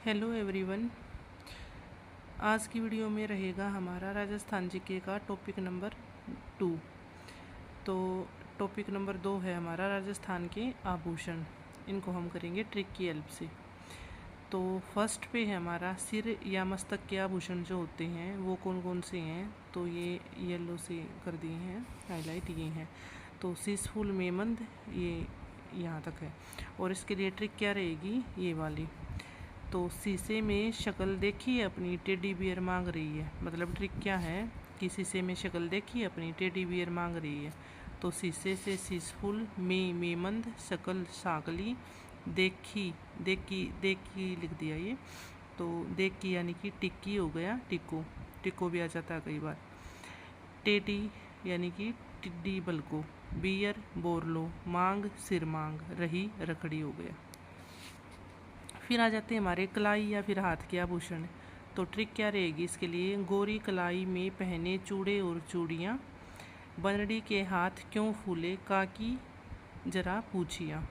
Hello everyone. आज की video में रहेगा हमारा राजस्थान जीके का टॉपिक नंबर 2। तो टॉपिक नंबर 2 है हमारा राजस्थान के आभूषण। इनको हम करेंगे ट्रिक की हेल्प से। तो फर्स्ट पे है हमारा सिर या मस्तक के आभूषण जो होते हैं वो कौन कौन से हैं। तो ये येलो से कर दिए हैं, हाईलाइट ये हैं। तो सीसफुल मेमंद ये यहाँ तक है। और इसके लिए ट्रिक क्या रहेगी, ये वाली। तो शीशे में शक्ल देखी अपनी, टेडी बियर मांग रही है। मतलब ट्रिक क्या है कि शीशे में शक्ल देखी अपनी, टेडी बियर मांग रही है। तो शीशे से सीसफुल, मेमंद, शक्ल साकली, देखी देखी देखी लिख दिया ये। तो देखी यानी कि टिक्की हो गया, टिक्को टिक्को भी आ जाता है कई बार। टेडी यानी कि टिड्डी बलको, बियर बोरलो, मांग सिर मांग, रही रखड़ी हो गया। फिर आ जाते हैं हमारे कलाई या फिर हाथ के आभूषण। तो ट्रिक क्या रहेगी इसके लिए, गोरी कलाई में पहने चूड़े और चूड़ियाँ, बनड़ी के हाथ क्यों फूले, काकी जरा पूछिया।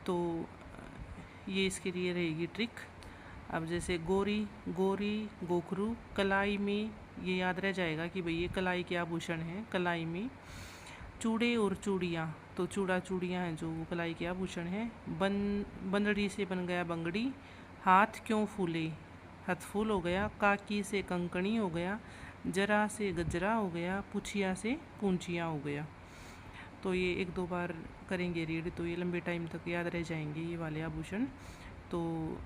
तो ये इसके लिए रहेगी ट्रिक। अब जैसे गोरी गोरी गोखरू, कलाई में ये याद रह जाएगा कि भाई ये कलाई के आभूषण हैं। कलाई में चूड़े और चूड़ियाँ, तो चूड़ा चूड़ियाँ हैं जो वो कलाई के आभूषण हैं। बनड़ी से बन गया बंगड़ी, हाथ क्यों फूले, हथफूल हो गया। काकी से कंकणी हो गया, जरा से गजरा हो गया, पुछिया से पूंछिया हो गया। तो ये एक दो बार करेंगे रीड तो ये लंबे टाइम तक याद रह जाएंगे ये वाले आभूषण। तो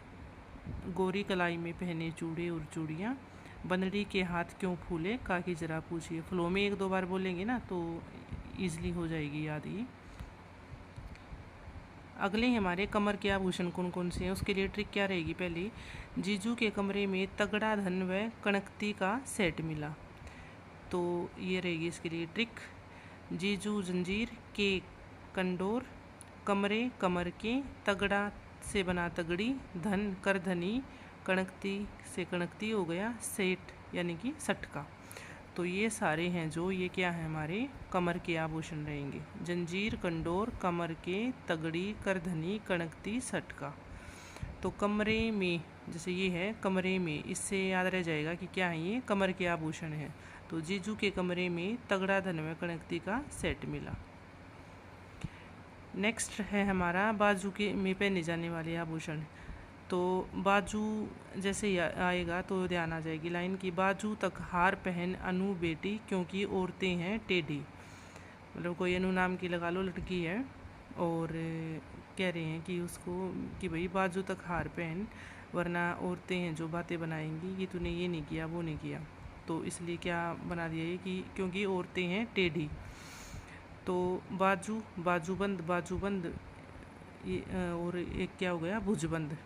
गोरी कलाई में पहने चूड़े और चूड़ियाँ, बनड़ी के हाथ क्यों फूले, काकी जरा पूछिए। फ्लो में एक दो बार बोलेंगे ना तो ईजिली हो जाएगी याद ये। अगले हमारे कमर के आभूषण कौन कौन से हैं, उसके लिए ट्रिक क्या रहेगी। पहले जीजू के कमरे में तगड़ा धन व कणकती का सेट मिला। तो ये रहेगी इसके लिए ट्रिक। जीजू जंजीर के कंडोर, कमरे कमर के, तगड़ा से बना तगड़ी, धन कर धनी, कणकती से कणकती हो गया, सेट यानी कि सटका। तो ये सारे हैं जो ये क्या है हमारे कमर के आभूषण रहेंगे। जंजीर, कंडोर, कमर के, तगड़ी, करधनी, कणकती, सटका। तो कमरे में जैसे ये है कमरे में, इससे याद रह जाएगा कि क्या है ये कमर के आभूषण है। तो जीजू के कमरे में तगड़ा धन में कणकती का सेट मिला। नेक्स्ट है हमारा बाजू के में पहने जाने वाले आभूषण। तो बाजू जैसे आएगा तो ध्यान आ जाएगी लाइन की, बाजू तक हार पहन अनु बेटी क्योंकि औरतें हैं टेढ़ी। मतलब कोई अनु नाम की लगा लो लड़की है और कह रहे हैं कि उसको कि भाई बाजू तक हार पहन वरना औरतें हैं जो बातें बनाएंगी कि तूने ये नहीं किया वो नहीं किया। तो इसलिए क्या बना दिया ये कि क्योंकि औरतें हैं टेढ़ी। तो बाजू बाजूबंद ये और एक क्या हो गया भुजबंद,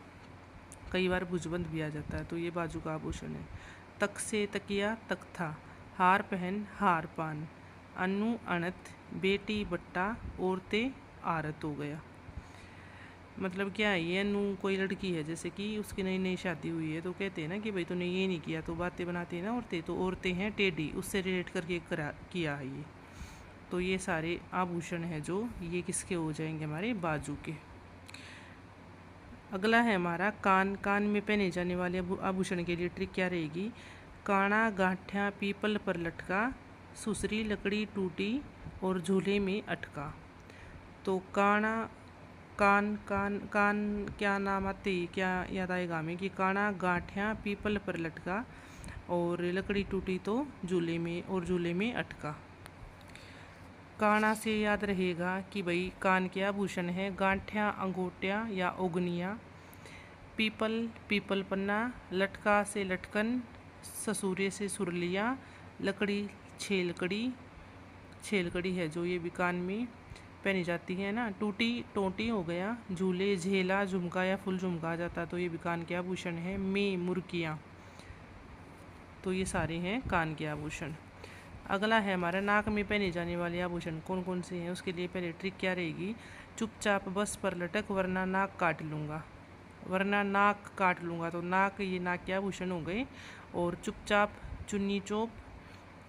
कई बार भुजबंद भी आ जाता है। तो ये बाजू का आभूषण है। तक से तकिया तख्ता, हार पहन हार पान, अनु अणत, बेटी बट्टा, औरतें आरत हो गया। मतलब क्या है, ये अनु कोई लड़की है जैसे कि उसकी नई नई शादी हुई है तो कहते हैं ना कि भाई तूने ये नहीं किया, तो बातें बनाती है ना औरतें, तो औरतें हैं टेढ़ी, उससे रिलेट करके किया है ये। तो ये सारे आभूषण हैं जो ये किसके हो जाएंगे हमारे बाजू के। अगला है हमारा कान। कान में पहने जाने वाले आभूषण के लिए ट्रिक क्या रहेगी। काना गांठ्या पीपल पर लटका, सुसरी लकड़ी टूटी और झूले में अटका। तो काना कान कान कान क्या नाम आते ही क्या याद आएगा हमें कि काना गांठ्या पीपल पर लटका और लकड़ी टूटी तो झूले में और झूले में अटका। काना से याद रहेगा कि भाई कान के आभूषण है गांठिया अंगूठिया या ओगनिया, पीपल पन्ना, लटका से लटकन, ससुरे से सुरलिया, लकड़ी छेलकड़ी है जो ये भी कान में पहनी जाती है ना। टूटी टोटी हो गया, झूले झेला झुमका या फुल झुमका आ जाता तो ये भी कान के आभूषण है। में मुर्कियाँ, तो ये सारे हैं कान के आभूषण। अगला है हमारा नाक में पहने जाने वाले आभूषण कौन कौन से हैं, उसके लिए पहले ट्रिक क्या रहेगी। चुपचाप बस पर लटक वरना नाक काट लूँगा, वरना नाक काट लूँगा। तो नाक ये नाक के आभूषण हो गए। और चुपचाप चुन्नी चोप,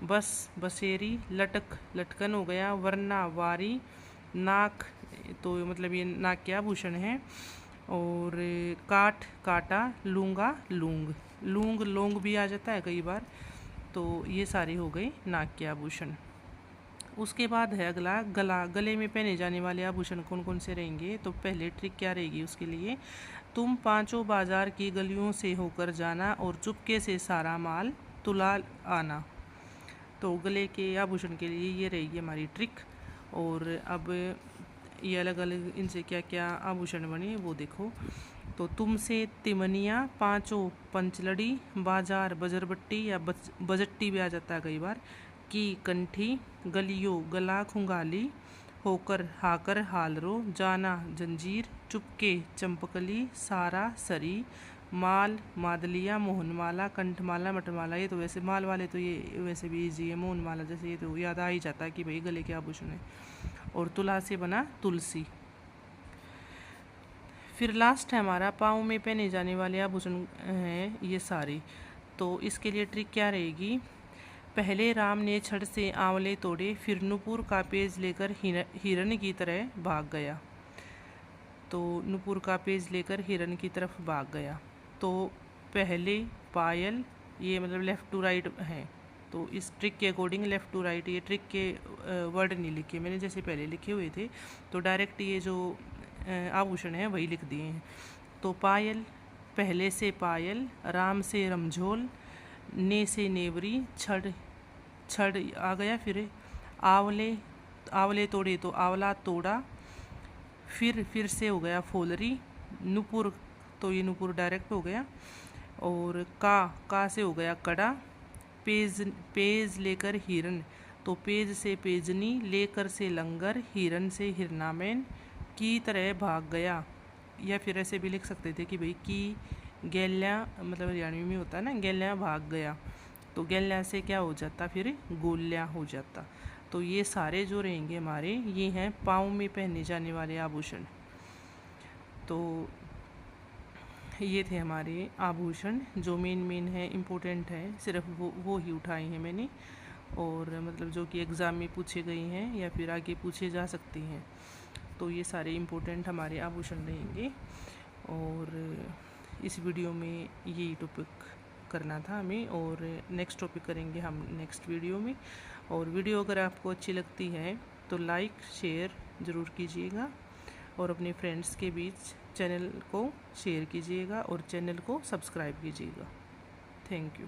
बस बसेरी, लटक लटकन हो गया, वरना वारी, नाक तो मतलब ये नाक के आभूषण हैं। और काट काटा, लूंगा लूंग, लूंग लोंग भी आ जाता है कई बार। तो ये सारे हो गए नाक के आभूषण। उसके बाद है अगला गला। गले में पहने जाने वाले आभूषण कौन कौन से रहेंगे? तो पहले ट्रिक क्या रहेगी उसके लिए, तुम पांचों बाजार की गलियों से होकर जाना और चुपके से सारा माल तुला आना। तो गले के आभूषण के लिए ये रहेगी हमारी ट्रिक। और अब ये अलग अलग इनसे क्या क्या आभूषण बने वो देखो। तो तुमसे तिमनिया, पांचों पंचलड़ी, बाजार बजरबट्टी या बजट्टी भी आ जाता है कई बार, की कंठी, गलियों गला खुंगाली, होकर हाकर हालरो, जाना जंजीर, चुपके चंपकली, सारा सरी, माल मादलिया, मोहनमाला, कंठमाला, मटमाला। ये तो वैसे माल वाले तो ये वैसे भी इजी है, मोहनमाला जैसे ये तो याद आ ही जाता है कि भाई गले के आभूषण है। और तुला से बना तुलसी। फिर लास्ट है हमारा पाँव में पहने जाने वाले आभूषण हैं ये सारे। तो इसके लिए ट्रिक क्या रहेगी, पहले राम ने छड़ से आंवले तोड़े, फिर नुपुर का पेज लेकर हिरन की तरह भाग गया। तो नुपुर का पेज लेकर हिरन की तरफ भाग गया। तो पहले पायल, ये मतलब लेफ़्ट टू राइट है, तो इस ट्रिक के अकॉर्डिंग लेफ़्ट टू राइट, ये ट्रिक के वर्ड नहीं लिखे मैंने जैसे पहले लिखे हुए थे, तो डायरेक्ट ये जो आभूषण है वही लिख दिए हैं। तो पायल, पहले से पायल, राम से रमझोल, ने से नेवरी, छड़ छड़ आ गया, फिर आंवले, आंवले तोड़े तो आंवला तोड़ा, फिर से हो गया फोलरी, नुपुर, तो ये नुपुर डायरेक्ट हो गया। और का से हो गया कड़ा, पेज लेकर हिरन, तो पेज से पेजनी, लेकर से लंगर, हिरन से हिरनामैन, की तरह भाग गया। या फिर ऐसे भी लिख सकते थे कि भाई की गैल्या, मतलब हरियाणवी में होता है ना गैल्या भाग गया, तो गैल्या से क्या हो जाता फिर गोल्या हो जाता। तो ये सारे जो रहेंगे हमारे ये हैं पाँव में पहने जाने वाले आभूषण। तो ये थे हमारे आभूषण जो मेन है, इम्पोर्टेंट है, सिर्फ वो ही उठाए हैं मैंने, और मतलब जो कि एग्ज़ाम में पूछे गए हैं या फिर आगे पूछे जा सकते हैं। तो ये सारे इम्पोर्टेंट हमारे आभूषण रहेंगे। और इस वीडियो में ये टॉपिक करना था हमें, और नेक्स्ट टॉपिक करेंगे हम नेक्स्ट वीडियो में। और वीडियो अगर आपको अच्छी लगती है तो लाइक शेयर ज़रूर कीजिएगा, और अपने फ्रेंड्स के बीच चैनल को शेयर कीजिएगा और चैनल को सब्सक्राइब कीजिएगा। Thank you.